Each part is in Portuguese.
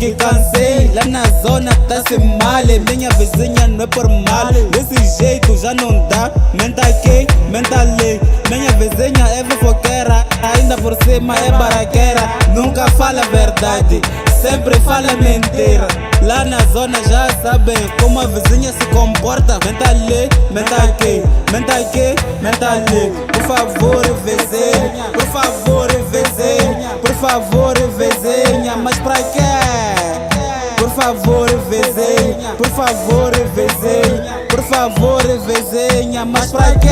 me cansei, lá na zona tá-se mal. Minha vizinha não é por mal, desse jeito já não dá. Menta aqui, menta ali. Minha vizinha é fofoqueira, ainda por cima é baraqueira. Nunca fala a verdade, sempre fala mentira. Lá na zona já sabem como a vizinha se comporta. Menta ali, menta aqui, menta aqui, menta ali. Por favor, vizinha, por favor, vizinha, por favor, vizinha. Mas pra quê? Por favor, vizinha, por favor, vizinha, por favor, vizinha. Mas pra quê?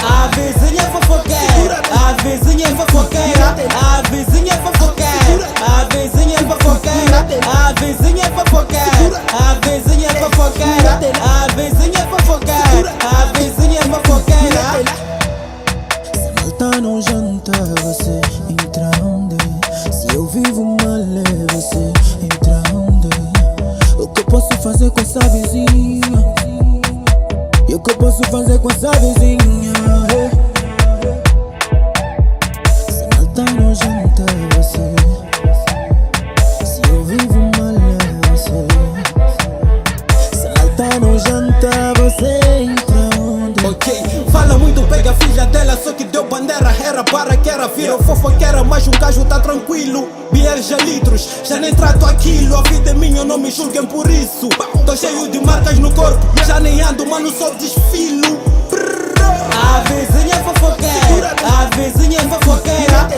A vizinha é fofoqueira, a vizinha é fofoqueira, a vizinha é fofoqueira, a vizinha é fofoqueira, a vizinha é fofoqueira, a vizinha é fofoqueira, a vizinha é fofoqueira, a vizinha é fofoqueira. Se mal tá não janta, você entra onde? Se eu vivo mal, você entra onde? O que eu posso fazer com essa vizinha? E o que eu posso fazer com essa vizinha? Se mal tá não janta, você. Se eu vivo mal, você. Se mal tá não janta, você entra onde? Ok, fala muito, pega a filha dela, só que deu bandeira. Era para que era, virou fofoqueira, mas um gajo tá tranquilo. Bierja litros, já nem trato aquilo. A vida é minha, não me julguem por isso. Tô cheio de marcas no corpo, já nem ando, mano, só desfilo. A vizinha é fofoqueira, a vizinha é fofoqueira,